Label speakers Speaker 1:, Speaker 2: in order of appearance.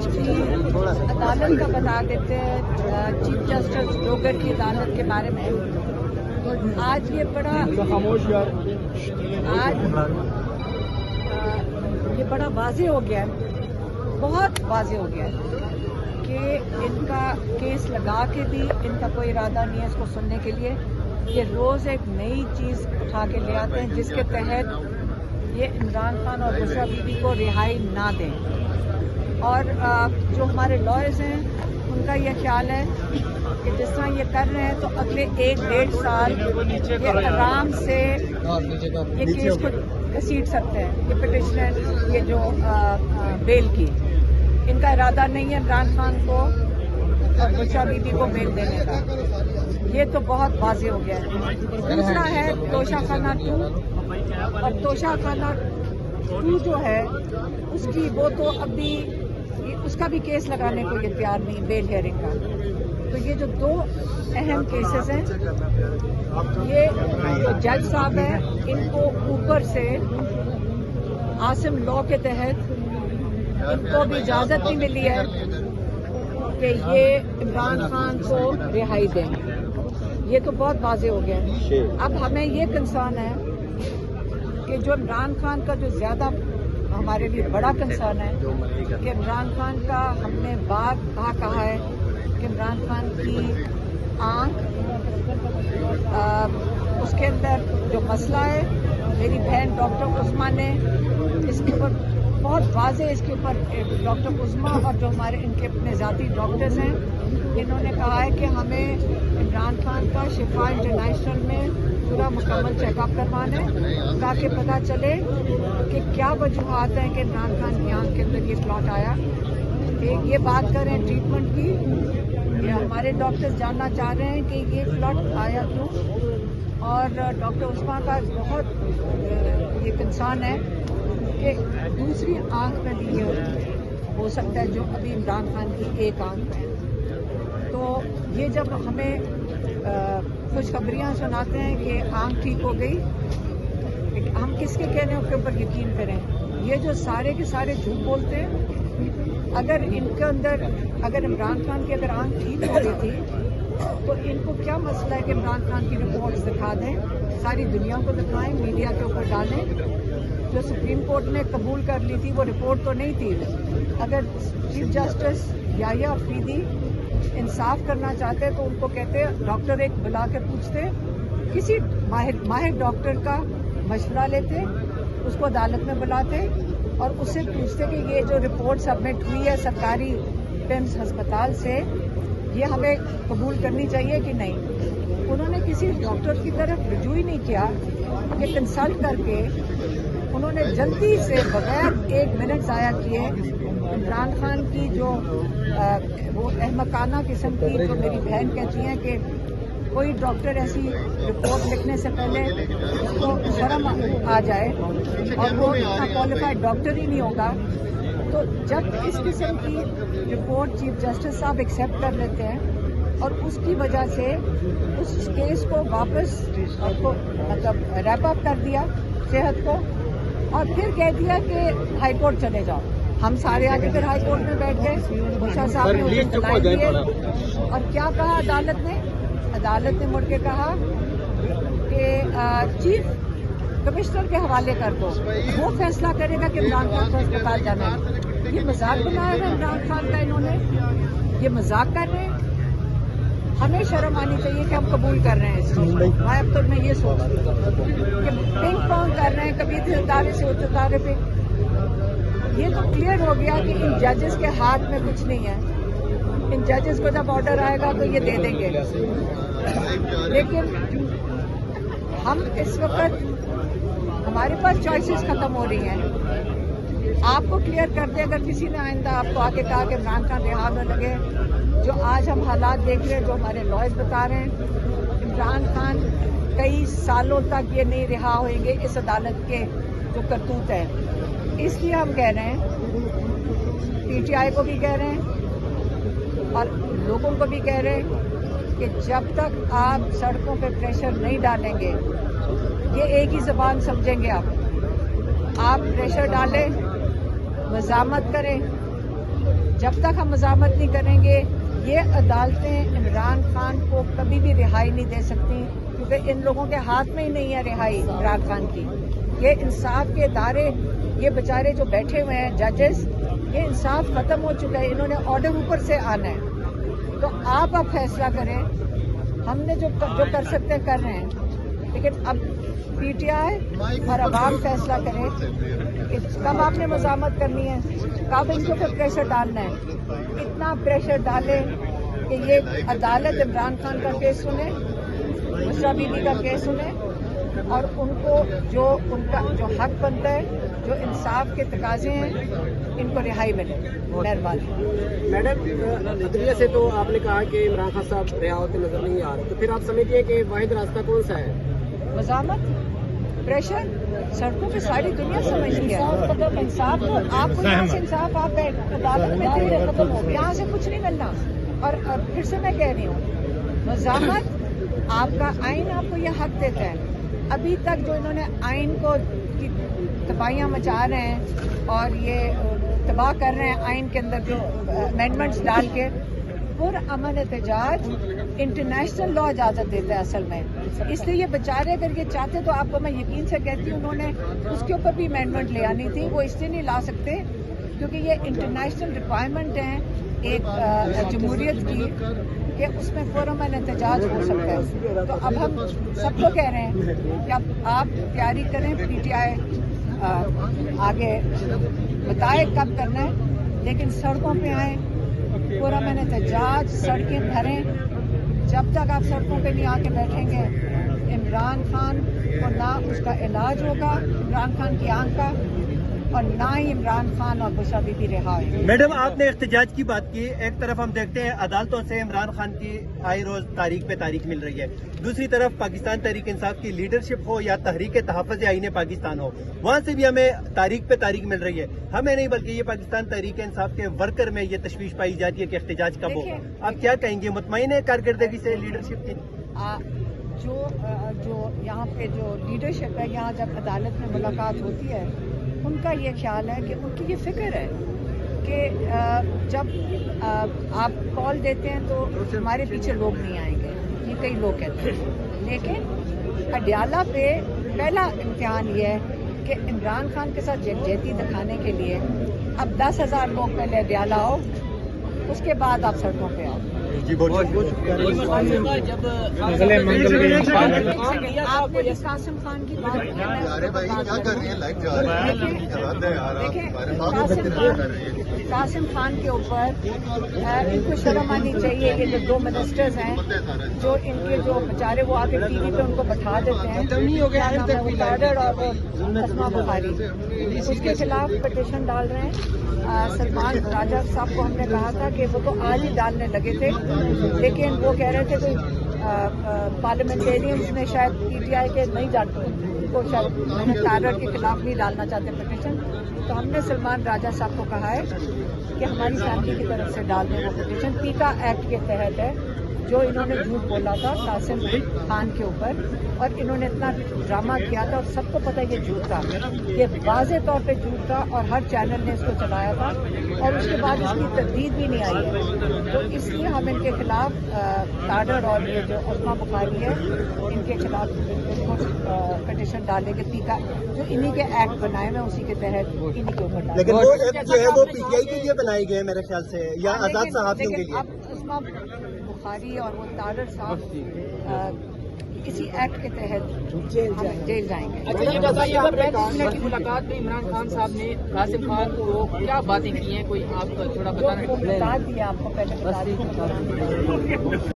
Speaker 1: آج کی عدالت کا بتا دیتے ہیں چیف جسٹس ڈوگر کی عدالت کے بارے میں. آج یہ بڑا واضح ہو گیا ہے, بہت واضح ہو گیا ہے کہ ان کا کیس لگا کے بھی ان کا کوئی ارادہ نہیں ہے اس کو سننے کے لیے. یہ روز ایک نئی چیز اٹھا کے لے آتے ہیں جس کے تحت یہ عمران خان اور بشرا بی بی کو رہائی نہ دیں. اور جو ہمارے لائرز ہیں ان کا یہ خیال ہے کہ جس طرح یہ کر رہے ہیں تو اگلے 1-1.5 سال یہ آرام سے یہ کیس کو گھسیٹ سکتے ہیں. یہ پٹیشنر یہ جو بیل کی, ان کا ارادہ نہیں ہے عمران خان کو اور بشرا بی بی کو بیل دینے کا. یہ تو بہت واضح ہو گیا ہے. دوسرا ہے توشہ خانہ 2, اور توشہ خانہ 2 جو ہے اس کی وہ تو ابھی اس کا بھی کیس لگانے کو یہ تیار نہیں بیل ہیئرنگ کا. تو یہ جو 2 اہم کیسز ہیں, یہ جو جج صاحب ہیں ان کو اوپر سے عاصم لا کے تحت ان کو بھی اجازت نہیں ملی ہے کہ یہ عمران خان کو رہائی دیں. یہ تو بہت واضح ہو گیا ہے. اب ہمیں یہ کنسرن ہے کہ جو عمران خان کا جو زیادہ ہمارے لیے بڑا کنسرن ہے کہ عمران خان کا ہم نے بات کہا ہے کہ عمران خان کی آنکھ اس کے اندر جو مسئلہ ہے, میری بہن ڈاکٹر عظمیٰ نے اس کے اوپر بہت واضح اس کے اوپر ڈاکٹر عظمیٰ اور جو ہمارے ان کے اپنے ذاتی ڈاکٹرز ہیں انہوں نے کہا ہے کہ ہمیں عمران خان کا شفا انٹرنیشنل میں پورا مکمل چیک اپ کروانا ہے تاکہ پتہ چلے کہ کیا وجوہات ہیں کہ عمران خان کی آنکھ کے اندر یہ کلاٹ آیا. ایک یہ بات کریں ٹریٹمنٹ کی, یہ ہمارے ڈاکٹرز جاننا چاہ رہے ہیں کہ یہ کلاٹ آیا کیوں. اور ڈاکٹر عثمان کا بہت یہ کنسرن ہے کہ دوسری آنکھ میں بھی یہ ہو سکتا ہے جو ابھی عمران خان کی ایک آنکھ ہے. تو یہ جب ہمیں خوشخبریاں سناتے ہیں کہ آنکھ ٹھیک ہو گئی, ہم کس کے کہنے کے اوپر یقین کریں. یہ جو سارے کے سارے جھوٹ بولتے ہیں, اگر ان کے اندر اگر عمران خان کی اگر آنکھ ٹھیک ہو گئی تھی تو ان کو کیا مسئلہ ہے کہ عمران خان کی رپورٹس دکھا دیں, ساری دنیا کو دکھائیں, میڈیا کے اوپر ڈالیں. جو سپریم کورٹ نے قبول کر لی تھی وہ رپورٹ تو نہیں تھی. اگر چیف جسٹس یحییٰ آفریدی انصاف کرنا چاہتے تو ان کو کہتے ڈاکٹر ایک بلا کے پوچھتے, کسی ماہر ڈاکٹر کا مشورہ لیتے, اس کو عدالت میں بلاتے اور اس سے پوچھتے کہ یہ جو رپورٹ سبمٹ ہوئی ہے سرکاری پیمز ہسپتال سے یہ ہمیں قبول کرنی چاہیے کہ نہیں. انہوں نے کسی ڈاکٹر کی طرف رجوع ہی نہیں کیا کہ کنسلٹ کر کے انہوں نے جلدی سے بغیر 1 منٹ ضائع کیے عمران خان کی جو وہ احمقانہ قسم کی جو میری بہن کہتی ہیں کہ کوئی ڈاکٹر ایسی رپورٹ لکھنے سے پہلے اس کو شرم آ جائے اور وہ اتنا کوالیفائڈ ڈاکٹر ہی نہیں ہوگا. تو جب اس قسم کی رپورٹ چیف جسٹس صاحب ایکسیپٹ کر لیتے ہیں اور اس کی وجہ سے اس کیس کو واپس مطلب ریپ اپ کر دیا صحت کو, اور پھر کہہ دیا کہ ہائی کورٹ چلے جاؤ. ہم سارے آگے پھر ہائی کورٹ میں بیٹھ گئے, بشرا صاحب نے اسے دلائی دیے, اور کیا کہا عدالت نے مڑ کے کہا کہ چیف کمشنر کے حوالے کر دو, وہ فیصلہ کرے گا کہ عمران خان کو اسپتال جانا ہے. یہ مذاق بنایا ہے عمران خان کا, انہوں نے یہ مذاق کر رہے ہیں. ہمیں شرم آنی چاہیے کہ ہم قبول کر رہے ہیں اس چیز کو. میں اب تو میں یہ سوچتی ہوں کہ پنگ پونگ کر رہے ہیں کبھی ستارے سے اس ستارے پہ. یہ تو کلیئر ہو گیا کہ ان ججز کے ہاتھ میں کچھ نہیں ہے. ان ججز کو جب آرڈر آئے گا تو یہ دے دیں گے. لیکن ہم اس وقت ہمارے پاس چوائسیز ختم ہو رہی ہیں. آپ کو کلیئر کر دیں اگر کسی نے آئندہ آپ کو آگے کہا کہ عمران خان رہا نہ لگے. جو آج ہم حالات دیکھ رہے ہیں, جو ہمارے لائرز بتا رہے ہیں, عمران خان کئی سالوں تک یہ نہیں رہا ہوئیں گے اس عدالت کے جو کرتوت ہے. اس لیے ہم کہہ رہے ہیں, پی ٹی آئی کو بھی کہہ رہے ہیں اور لوگوں کو بھی کہہ رہے ہیں کہ جب تک آپ سڑکوں پہ پریشر نہیں ڈالیں گے, یہ ایک ہی زبان سمجھیں گے آپ پریشر ڈالیں, مزاحمت کریں, जब तक हम मज़ामत नहीं करेंगे ये अदालतें इमरान खान को कभी भी रिहाई नहीं दे सकती, क्योंकि इन लोगों के हाथ में ही नहीं है रिहाई इमरान खान की। ये इंसाफ के इदारे, ये बेचारे जो बैठे हुए हैं जजेस, ये इंसाफ खत्म हो चुका है, इन्होंने ऑर्डर ऊपर से आना है। तो आप अब फैसला करें, हमने जो कर सकते हैं कर रहे हैं, लेकिन अब पीटीआई और अवाम फैसला करें कि कब आपने मज़ामत करनी है, कब इनके ऊपर प्रेशर डालना है। इतना प्रेशर डालें कि ये अदालत इमरान खान का केस सुने, मुशर्रफ बीबी का केस सुने और उनको उनका जो हक बनता है, जो इंसाफ के तकाजे हैं, इनको रिहाई मिले। मेहरबानी।
Speaker 2: मैडम, अदलिया से तो आपने कहा कि इमरान खान साहब रिहा होते नजर नहीं आ रहे, तो फिर आप समझती हैं कि वाहिद रास्ता कौन सा है?
Speaker 1: मज़ामत, प्रेशर, सड़कों पे सारी दुनिया समझती है। इंसाफ तो आपको यहाँ से इंसाफ आप अदालत में दे, यहाँ से कुछ नहीं मिलना। और फिर से मैं कह रही हूँ, मज़ामत आपका आइन आपको ये हक देता है। अभी तक जो इन्होंने आइन को तबाहियाँ मचा रहे हैं और ये तबाह कर रहे हैं आइन के अंदर जो अमेंडमेंट्स डाल के, पुरअमन एहतजाज इंटरनेशनल लॉ इजाज़त देता है असल में। इसलिए ये बेचारे अगर ये चाहते तो आपको मैं यकीन से कहती हूँ उन्होंने उसके ऊपर भी अमेंडमेंट ले आनी थी। वो इसलिए नहीं ला सकते क्योंकि ये इंटरनेशनल रिक्वायरमेंट है एक जमहूरियत की कि उसमें पुरअमन एहतजाज हो सकता है। तो अब हम सबको कह रहे हैं कि अब आप तैयारी करें, पीटीआई आगे बताए कब करना है, लेकिन सड़कों पे आए, पुरअमन एहतजाज, सड़कें भरें। जब तक आप सड़कों पे नहीं आके बैठेंगे, इमरान खान को ना उसका इलाज होगा, इमरान खान की आंख का, और ना ही इमरान खान और मुशर्रफ बीबी रिहा होंगे।
Speaker 3: मैडम, आपने एहतजाज की बात की। एक तरफ हम देखते हैं अदालतों से इमरान खान की आए रोज तारीख पे तारीख मिल रही है, दूसरी तरफ पाकिस्तान तहरीक इंसाफ की लीडरशिप हो या तहरीक तहफ़्फ़ुज़ आईन पाकिस्तान हो, वहाँ से भी हमें तारीख पे तारीख मिल रही है। हमें नहीं बल्कि ये पाकिस्तान तहरीक इंसाफ के वर्कर में ये तशवीश पाई जाती है कि एहतजाज कब हो। आप क्या कहेंगे, मुतमईन है कारकर्दगी से लीडरशिप की?
Speaker 1: जो यहाँ पे जो लीडरशिप है, यहाँ जब अदालत में मुलाकात होती है, उनका ये ख्याल है कि उनकी ये फिक्र है कि जब आप कॉल देते हैं तो हमारे पीछे लोग नहीं आएंगे, ये कई लोग कहते हैं। लेकिन अडयाला पे पहला इम्तिहान ये है कि इमरान खान के साथ यकजहती दिखाने के लिए अब 10,000 लोग पहले अडयाला आओ, उसके बाद आप सड़कों पे आओ।
Speaker 3: जी बहुत
Speaker 1: आपने जिस कासिम खान की बात की, कासिम खान के ऊपर इनको शर्म आनी चाहिए। ये जो 2 मिनिस्टर्स हैं जो इनके जो बेचारे वो आके टीवी पे उनको बैठा देते हैं, और अस्मा बुखारी, उसके खिलाफ पिटीशन डाल रहे हैं। सलमान राजा साहब को हमने कहा था कि वो तो आज ही डालने लगे थे, लेकिन वो कह रहे थे कोई पार्लियामेंटेरियंस ने शायद पीटीआई के नहीं जानते को शायद टेरर के खिलाफ नहीं डालना चाहते पिटीशन। तो हमने सलमान राजा साहब को कहा है कि हमारी फैमिली की तरफ से डाल दें वो पिटीशन। पीका एक्ट के तहत है, जो इन्होंने झूठ बोला था कासिम खान के ऊपर, और इन्होंने इतना ड्रामा किया था और सबको पता है ये झूठ था, ये वाज़े तौर पे झूठ था और हर चैनल ने इसको चलाया था और उसके बाद इसकी तजदीद भी नहीं आई है। तो इसलिए हम इनके खिलाफ टाडर और ये जो अस्मा बुखारी है, इनके खिलाफ पिटीशन डालेंगे। पीका जो इन्हीं के एक्ट बनाए हुए उसी के तहत इन्हीं के ऊपर।
Speaker 3: लेकिन वो एक्ट जो है वो पीटीआई के लिए बनाए गए मेरे ख्याल से, या आजाद सहाफ़ियों के लिए?
Speaker 1: अब अस्मा बुखारी और वो टाडर साहब किसी एक्ट के तहत जेल जाएंगे।
Speaker 2: अच्छा, ये बताइए, आपने की मुलाकात में इमरान खान साहब ने कासिम खान को क्या बातें की हैं, कोई आप थोड़ा बताना?
Speaker 1: बता दिया आपको, पहले बता दी।